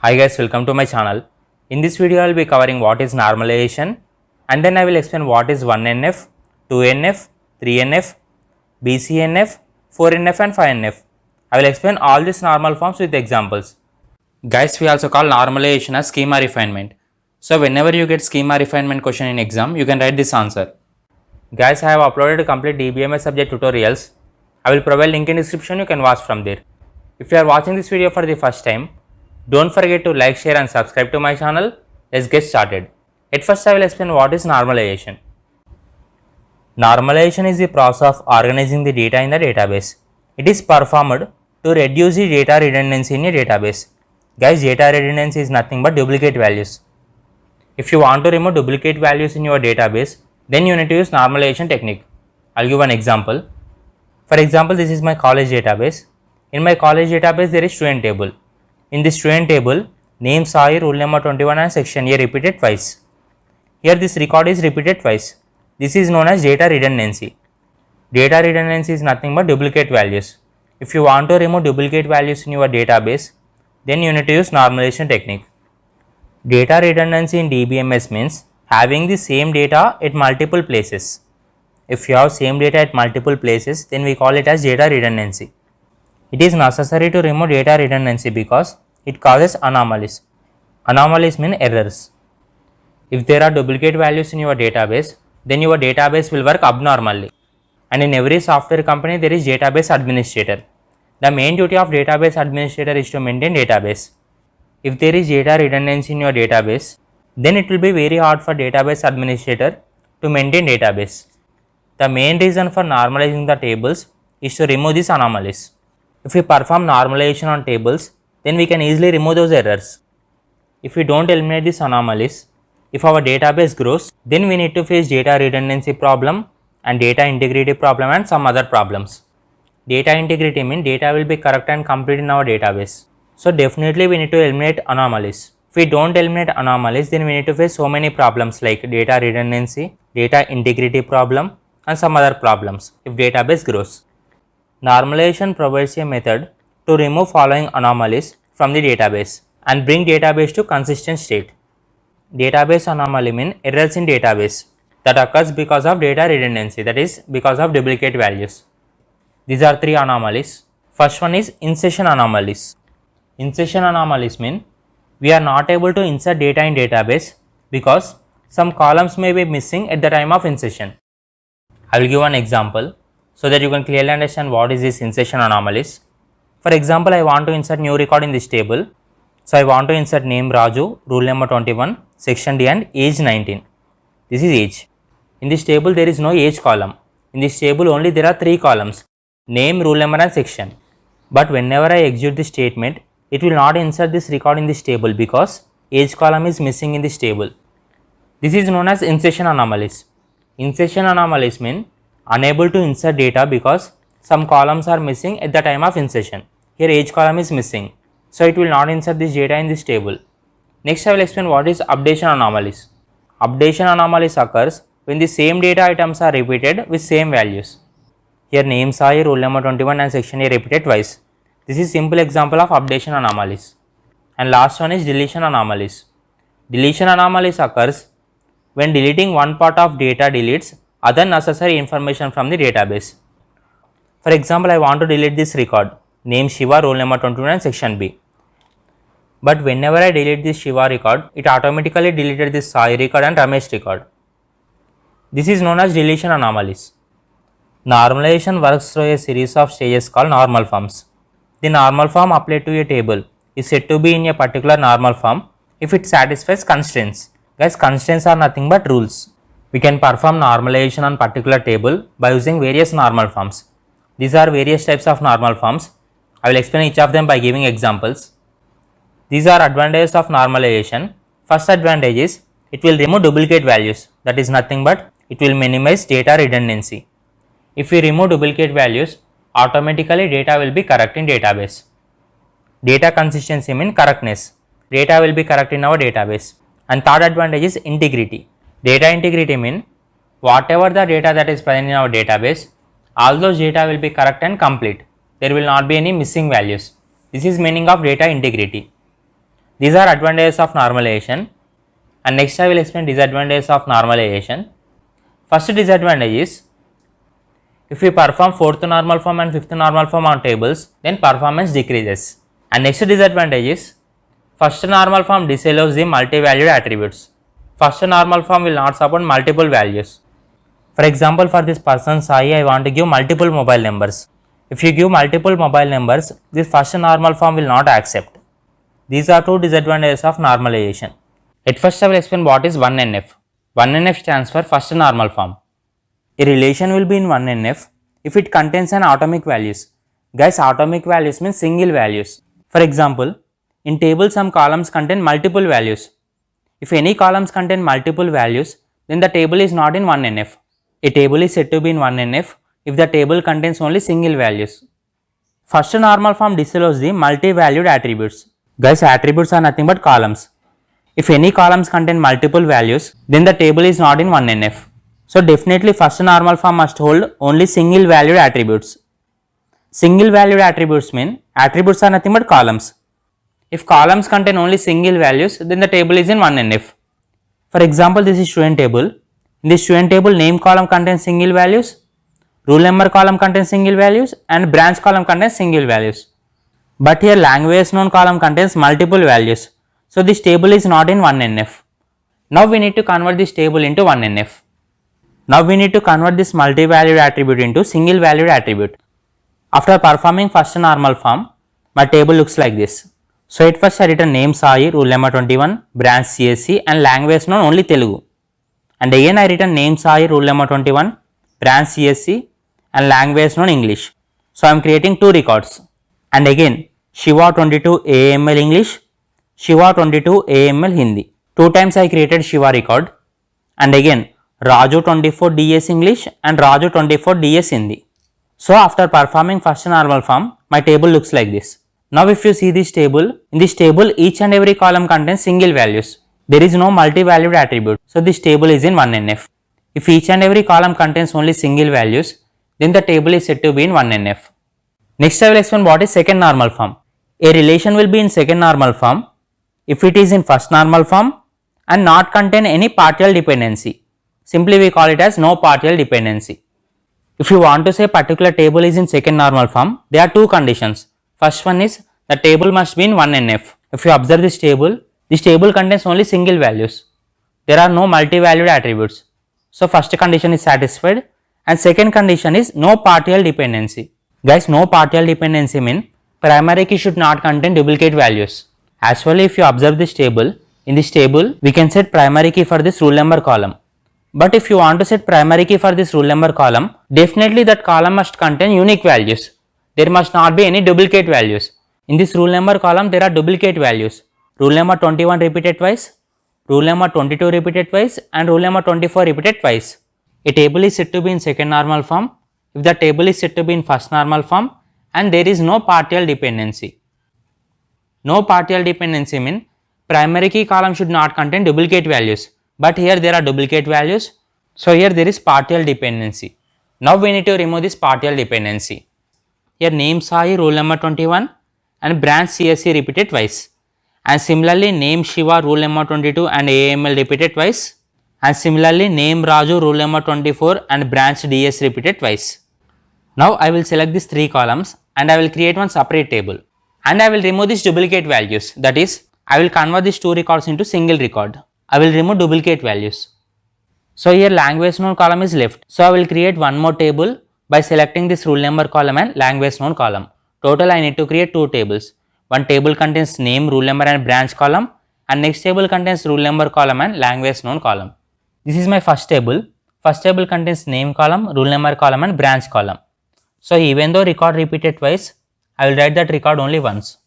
Hi guys, welcome to my channel. In this video I will be covering what is normalization and then I will explain what is 1NF, 2NF, 3NF, bcnf, 4NF and 5NF. I will explain all these normal forms with examples. Guys, we also call normalization as schema refinement. So whenever you get schema refinement question in exam, you can write this answer. Guys, I have uploaded complete DBMS subject tutorials. I will provide link in description, you can watch from there. If you are watching this video for the first time, don't forget to like, share and subscribe to my channel. Let's get started. At first I will explain what is normalization. Normalization is the process of organizing the data in the database. It is performed to reduce the data redundancy in a database. Guys, data redundancy is nothing but duplicate values. If you want to remove duplicate values in your database, then you need to use normalization technique. I'll give an example. For example, this is my college database. In my college database, there is student table. In the student table, name Sai, rule number 21 and section A repeated twice. Here this record is repeated twice. This is known as data redundancy. Data redundancy is nothing but duplicate values. If you want to remove duplicate values in your database, then you need to use normalization technique. Data redundancy in DBMS means having the same data at multiple places. If you have same data at multiple places, then we call it as data redundancy. It is necessary to remove data redundancy because it causes anomalies. Anomalies mean errors. If there are duplicate values in your database, then your database will work abnormally. And in every software company, there is database administrator. The main duty of database administrator is to maintain database. If there is data redundancy in your database, then it will be very hard for database administrator to maintain database. The main reason for normalizing the tables is to remove these anomalies. If we perform normalization on tables, then we can easily remove those errors. If we don't eliminate these anomalies, if our database grows, then we need to face data redundancy problem and data integrity problem and some other problems. Data integrity means data will be correct and complete in our database. So definitely we need to eliminate anomalies. If we don't eliminate anomalies, then we need to face so many problems like data redundancy, data integrity problem and some other problems if database grows. Normalization provides a method to remove following anomalies from the database and bring database to consistent state. Database anomaly means errors in database that occurs because of data redundancy, that is because of duplicate values. These are three anomalies. First one is insertion anomalies. Insertion anomalies mean we are not able to insert data in database because some columns may be missing at the time of insertion. I will give an example so that you can clearly understand what is this insertion anomalies. For example, I want to insert new record in this table. So I want to insert name Raju, rule number 21, section D and age 19. This is age. In this table there is no age column. In this table only there are three columns, name, rule number and section. But whenever I execute this statement, it will not insert this record in this table because age column is missing in this table. This is known as insertion anomalies. Insertion anomalies mean unable to insert data because some columns are missing at the time of insertion. Here age column is missing, so it will not insert this data in this table. Next I will explain what is updation anomalies. Updation anomalies occurs when the same data items are repeated with same values. Here name Sai, rule number 21 and section A repeated twice. This is simple example of updation anomalies. And last one is deletion anomalies. Deletion anomalies occurs when deleting one part of data deletes other necessary information from the database. For example, I want to delete this record, name Shiva, roll number 21 section B. But whenever I delete this Shiva record, it automatically deleted this Sai record and Ramesh record. This is known as deletion anomalies. Normalization works through a series of stages called normal forms. The normal form applied to a table is said to be in a particular normal form if it satisfies constraints. Guys, constraints are nothing but rules. We can perform normalization on particular table by using various normal forms. These are various types of normal forms. I will explain each of them by giving examples. These are advantages of normalization. First advantage is it will remove duplicate values, that is nothing but it will minimize data redundancy. If we remove duplicate values, automatically data will be correct in database. Data consistency means correctness. Data will be correct in our database. And third advantage is integrity. Data integrity means whatever the data that is present in our database, all those data will be correct and complete. There will not be any missing values. This is meaning of data integrity. These are advantages of normalization, and next I will explain disadvantages of normalization. First disadvantage is, if we perform 4th normal form and 5th normal form on tables, then performance decreases. And next disadvantage is, first normal form disallows the multi-valued attributes. First normal form will not support multiple values. For example, for this person Sai, I want to give multiple mobile numbers. If you give multiple mobile numbers, this first normal form will not accept. These are two disadvantages of normalization. At first I will explain what is 1NF. 1NF stands for first normal form. A relation will be in 1NF if it contains an atomic values. Guys, atomic values means single values. For example, in table some columns contain multiple values. If any columns contain multiple values, then the table is not in 1NF. A table is said to be in 1NF if the table contains only single values. First normal form disallows the multi-valued attributes. Guys, attributes are nothing but columns. If any columns contain multiple values, then the table is not in 1NF. So definitely first normal form must hold only single valued attributes. Single valued attributes mean attributes are nothing but columns. If columns contain only single values, then the table is in 1NF. For example, this is student table. In this student table, name column contains single values, roll number column contains single values, and branch column contains single values. But here language known column contains multiple values. So this table is not in 1NF. Now we need to convert this table into 1NF. Now we need to convert this multi-valued attribute into single valued attribute. After performing first normal form, my table looks like this. So at first I written name Sai, rule number 21, branch CSC, and language known only Telugu. And again I written name Sai, rule number 21, branch CSC, and language known English. So I am creating two records. And again Shiva 22 AML English, Shiva 22 AML Hindi. Two times I created Shiva record. And again Raju 24 DS English and Raju 24 DS Hindi. So after performing first normal form, my table looks like this. Now if you see this table, in this table each and every column contains single values. There is no multi-valued attribute. So this table is in 1NF. If each and every column contains only single values, then the table is said to be in 1NF. Next I will explain what is second normal form. A relation will be in second normal form if it is in first normal form and not contain any partial dependency. Simply we call it as no partial dependency. If you want to say particular table is in second normal form, there are two conditions. First one is the table must be in 1NF. If you observe this table contains only single values. There are no multi-valued attributes. So first condition is satisfied, and second condition is no partial dependency. Guys, no partial dependency mean primary key should not contain duplicate values. Actually, if you observe this table, in this table we can set primary key for this rule number column. But if you want to set primary key for this rule number column, definitely that column must contain unique values. There must not be any duplicate values. In this rule number column, there are duplicate values. Rule number 21 repeated twice, rule number 22 repeated twice, and rule number 24 repeated twice. A table is said to be in second normal form if the table is said to be in first normal form and there is no partial dependency. No partial dependency means primary key column should not contain duplicate values. But here there are duplicate values, so here there is partial dependency. Now we need to remove this partial dependency. Here name Sai, rule number 21, and branch CSC repeated twice. And similarly name Shiva, rule number 22, and AML repeated twice. And similarly name Raju, rule number 24, and branch DS repeated twice. Now I will select these three columns and I will create one separate table. And I will remove these duplicate values, that is, I will convert these two records into single record. I will remove duplicate values. So here language known column is left. So I will create one more table by selecting this rule number column and language known column. Total I need to create two tables. One table contains name, rule number and branch column, and next table contains rule number column and language known column. This is my first table. First table contains name column, rule number column and branch column. So even though record repeated twice, I will write that record only once.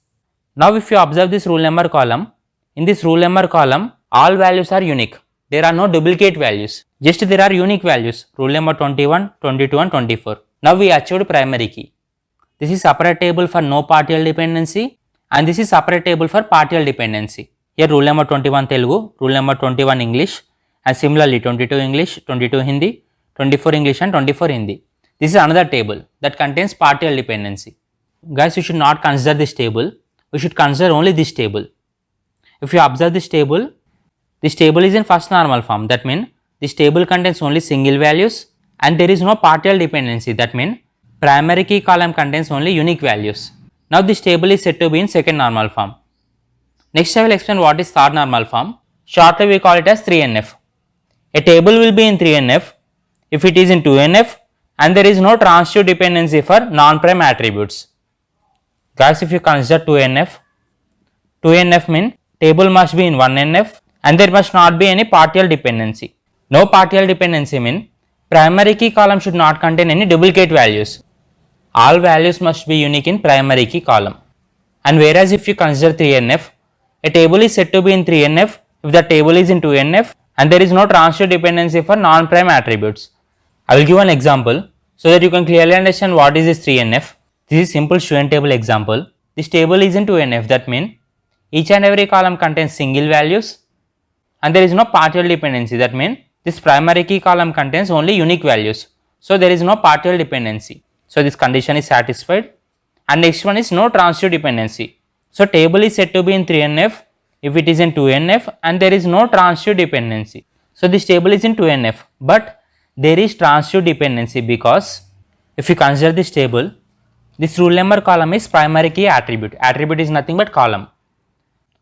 Now if you observe this rule number column, in this rule number column, all values are unique. There are no duplicate values. Just there are unique values. Rule number 21, 22 and 24. Now we achieved primary key. This is separate table for no partial dependency and this is separate table for partial dependency. Here rule number 21 Telugu, rule number 21 English, and similarly 22 English, 22 Hindi, 24 English and 24 Hindi. This is another table that contains partial dependency. Guys, we should not consider this table. We should consider only this table. If you observe this table is in first normal form. That means this table contains only single values and there is no partial dependency. That means primary key column contains only unique values. Now this table is said to be in second normal form. Next I will explain what is third normal form. Shortly we call it as 3NF. A table will be in 3NF if it is in 2NF and there is no transitive dependency for non-prime attributes. Guys, if you consider 2NF means table must be in 1NF and there must not be any partial dependency. No partial dependency means primary key column should not contain any duplicate values. All values must be unique in primary key column. And whereas if you consider 3NF, a table is said to be in 3NF if the table is in 2NF and there is no transitive dependency for non-prime attributes. I will give an example so that you can clearly understand what is this 3NF. This is simple student table example. This table is in 2NF. That means each and every column contains single values and there is no partial dependency. That means this primary key column contains only unique values. So there is no partial dependency. So this condition is satisfied. And next one is no transitive dependency. So table is said to be in 3NF if it is in 2NF and there is no transitive dependency. So this table is in 2NF but there is transitive dependency because if you consider this table, this rule number column is primary key attribute. Attribute is nothing but column.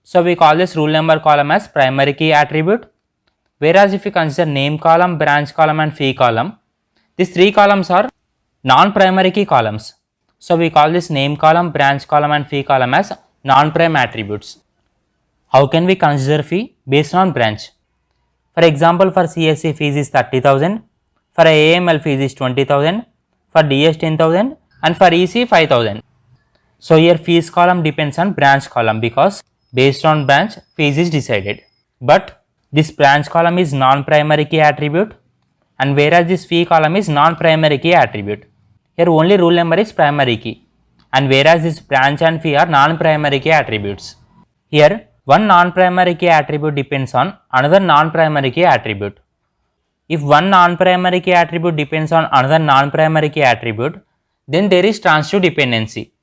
So we call this rule number column as primary key attribute. Whereas if you consider name column, branch column and fee column, these three columns are non-primary key columns. So we call this name column, branch column and fee column as non-prime attributes. How can we consider fee? Based on branch. For example, for CSE fees is 30,000, for AML fees is 20,000, for DS 10,000 and for EC 5,000. So here fees column depends on branch column because based on branch fees is decided. But this branch column is non-primary key attribute and whereas this fee column is non-primary key attribute. Here only rule number is primary key and whereas this branch and fee are non-primary key attributes. Here one non-primary key attribute depends on another non-primary key attribute. If one non-primary key attribute depends on another non-primary key attribute, then there is transitive dependency.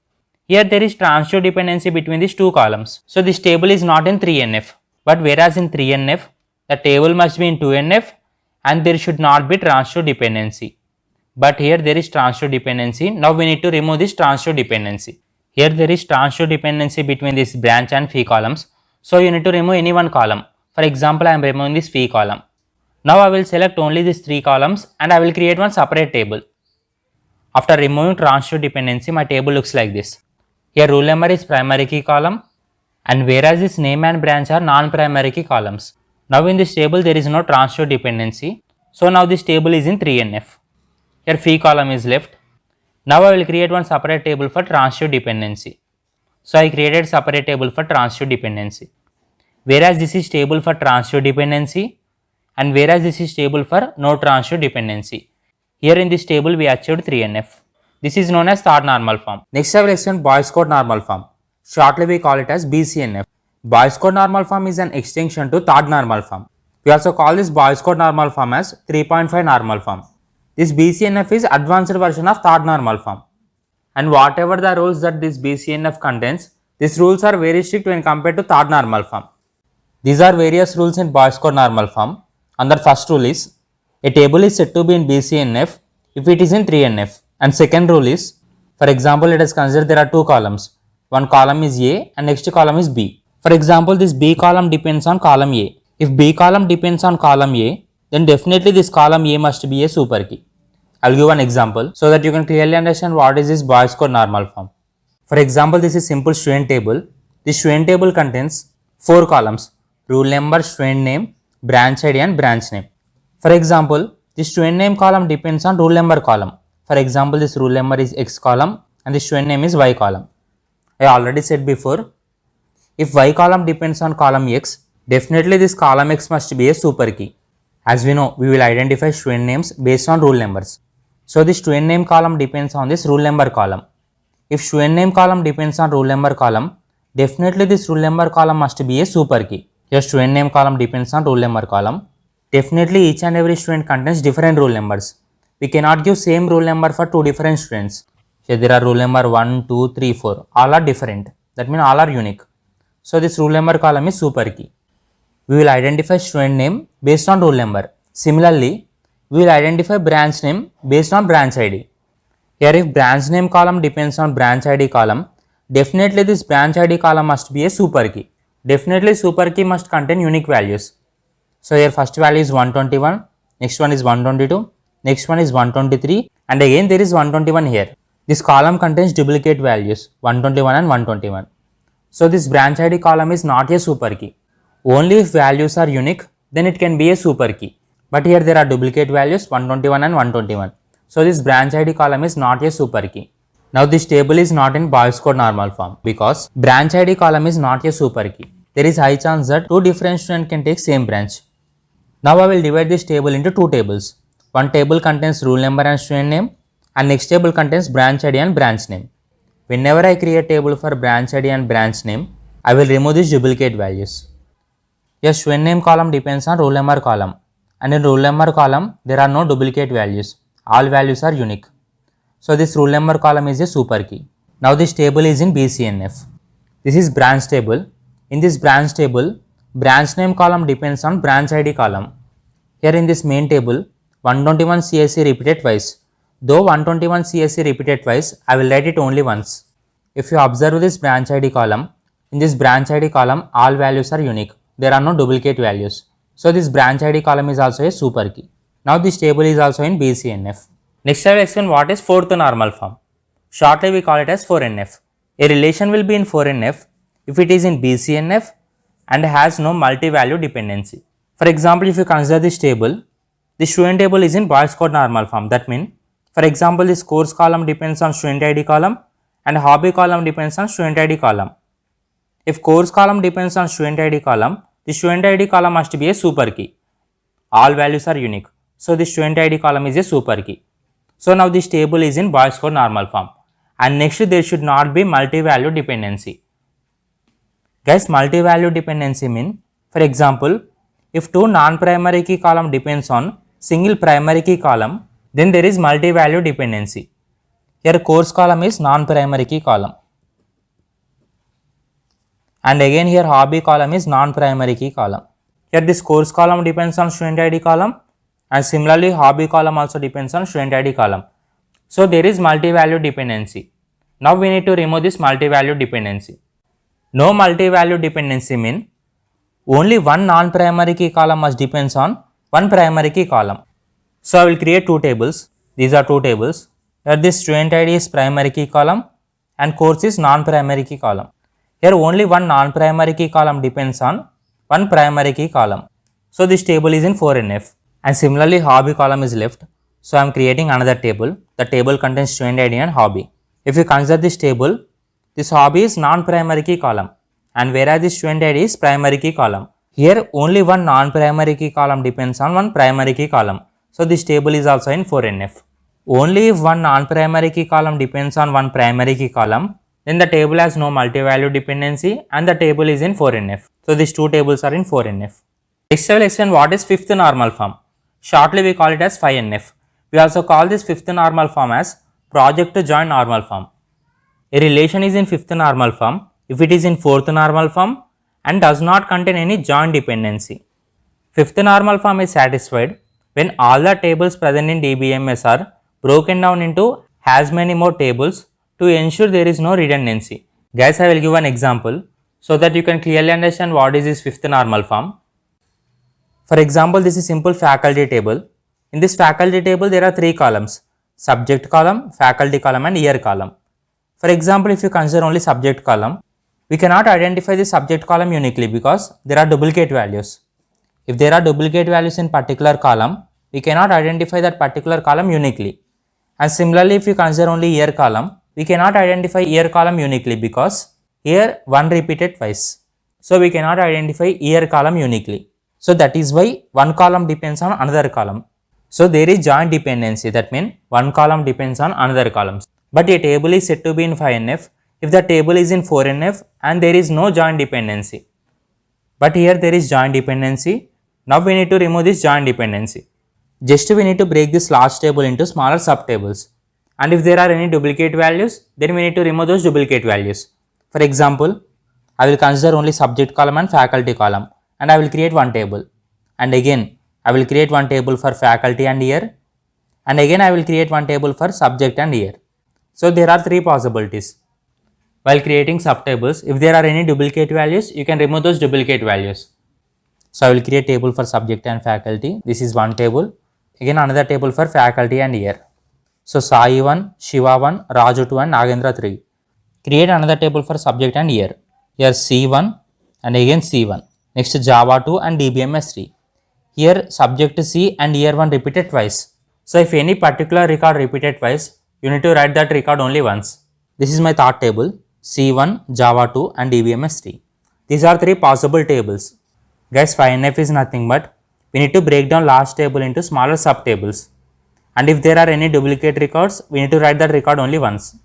Here there is transitive dependency between these two columns. So this table is not in 3NF, but whereas in 3NF, the table must be in 2NF and there should not be transitive dependency. But here there is transitive dependency. Now we need to remove this transitive dependency. Here there is transitive dependency between this branch and fee columns. So you need to remove any one column. For example, I am removing this fee column. Now I will select only these three columns and I will create one separate table. After removing transitive dependency, my table looks like this. Here rule number is primary key column and whereas this name and branch are non-primary key columns. Now in this table there is no transitive dependency. So now this table is in 3NF. Here fee column is left. Now I will create one separate table for transitive dependency. So I created separate table for transitive dependency. Whereas this is table for transitive dependency and whereas this is table for no transitive dependency. Here in this table we achieved 3NF. This is known as third normal form. Next I will explain Boyce code normal form. Shortly we call it as bcnf. Boyce code normal form is an extension to third normal form. We also call this Boyce code normal form as 3.5 normal form. This bcnf is advanced version of third normal form. And whatever the rules that this bcnf contains, these rules are very strict when compared to third normal form. These are various rules in Boyce code normal form. Under first rule is, a table is said to be in bcnf if it is in 3NF. And second rule is, for example, let us consider there are two columns. One column is A and next column is B. For example, this B column depends on column A. If B column depends on column A, then definitely this column A must be a super key. I will give an example so that you can clearly understand what is this Boyce code normal form. For example, this is simple student table. This student table contains 4 columns: rule number, student name, branch ID and branch name. For example, this student name column depends on rule number column. For example, this rule number is X column and this student name is Y column. I already said before, if Y column depends on column X, definitely this column X must be a super key. As we know, we will identify student names based on rule numbers. So the student name column depends on this rule number column. If student name column depends on rule number column, definitely this rule number column must be a super key. Your student name column depends on rule number column. Definitely each and every student contains different rule numbers. We cannot give same rule number for two different students. Here there are rule number 1, 2, 3, 4. All are different. That means all are unique. So this rule number column is super key. We will identify student name based on roll number. Similarly, we will identify branch name based on branch ID. Here if branch name column depends on branch ID column, definitely this branch ID column must be a super key. Definitely super key must contain unique values. So here first value is 121, next one is 122, next one is 123 and again there is 121 here. This column contains duplicate values 121 and 121. So this branch ID column is not a super key. Only if values are unique, then it can be a super key. But here there are duplicate values 121 and 121. So this branch ID column is not a super key. Now this table is not in Boyce code normal form because branch ID column is not a super key. There is high chance that two different students can take same branch. Now I will divide this table into two tables. One table contains roll number and student name and next table contains branch ID and branch name. Whenever I create a table for branch ID and branch name, I will remove these duplicate values. Yes, student name column depends on roll number column and in roll number column there are no duplicate values. All values are unique. So this roll number column is a super key. Now this table is in bcnf. This is branch table. In this branch table, branch name column depends on branch ID column. Here in this main table, 121 CSC repeated twice. Though 121 CSC repeated twice, I will write it only once. If you observe this branch ID column, in this branch ID column, all values are unique. There are no duplicate values. So this branch ID column is also a super key. Now this table is also in bcnf. Next I will explain what is fourth normal form. Shortly we call it as 4NF. A relation will be in 4NF if it is in bcnf and has no multi-value dependency. For example, if you consider this table, the student table is in Boyce code normal form. That means, for example, this course column depends on student ID column and hobby column depends on student ID column. If course column depends on student ID column, the student ID column must be a super key. All values are unique. So the student ID column is a super key. So now this table is in Boyce code normal form and next there should not be multi-value dependency. Guys, multi-value dependency mean, for example, if two non-primary key column depends on single primary key column, then there is multi-value dependency. Here course column is non-primary key column. And again here hobby column is non-primary key column. Here this course column depends on student ID column and similarly hobby column also depends on student ID column. So there is multi-value dependency. Now we need to remove this multi-value dependency. No multi-value dependency mean only one non-primary key column must depends on one primary key column. So I will create two tables. These are two tables. Here this student ID is primary key column and course is non-primary key column. Here only one non-primary key column depends on one primary key column. So this table is in 4NF. And similarly hobby column is left. So I am creating another table. The table contains student ID and hobby. If you consider this table, this hobby is non-primary key column and whereas this student ID is primary key column. Here only one non-primary key column depends on one primary key column. So this table is also in 4NF. Only if one non-primary key column depends on one primary key column, then the table has no multi-value dependency and the table is in 4NF. So these two tables are in 4NF. Next I will explain what is fifth normal form. Shortly we call it as 5NF. We also call this fifth normal form as project to join normal form. A relation is in fifth normal form if it is in fourth normal form and does not contain any joint dependency. Fifth normal form is satisfied when all the tables present in DBMS are broken down into as many more tables to ensure there is no redundancy. Guys, I will give an example so that you can clearly understand what is this fifth normal form. For example, this is simple faculty table. In this faculty table, there are three columns: subject column, faculty column and year column. For example, if you consider only subject column, we cannot identify the subject column uniquely because there are duplicate values. If there are duplicate values in particular column, we cannot identify that particular column uniquely. And similarly, if you consider only year column, we cannot identify year column uniquely because here one repeated twice. So we cannot identify year column uniquely. So that is why one column depends on another column. So there is joint dependency, that means one column depends on another column. But a table is said to be in 5NF if the table is in 4NF and there is no joint dependency. But here there is joint dependency. Now we need to remove this joint dependency. Just we need to break this large table into smaller subtables. And if there are any duplicate values, then we need to remove those duplicate values. For example, I will consider only subject column and faculty column, and I will create one table. And again, I will create one table for faculty and year, and again I will create one table for subject and year. So there are three possibilities. While creating subtables, if there are any duplicate values, you can remove those duplicate values. So I will create table for subject and faculty. This is one table. Again another table for faculty and year. So Sai 1, Shiva 1, Raju 2 and Nagendra 3. Create another table for subject and year. Here C1 and again C1. Next Java 2 and DBMS 3. Here subject C and year 1 repeated twice. So if any particular record repeated twice, you need to write that record only once. This is my third table, C1, Java 2 and DBMS 3. These are three possible tables. Guys, 5NF is nothing but we need to break down last table into smaller subtables. And if there are any duplicate records, we need to write that record only once.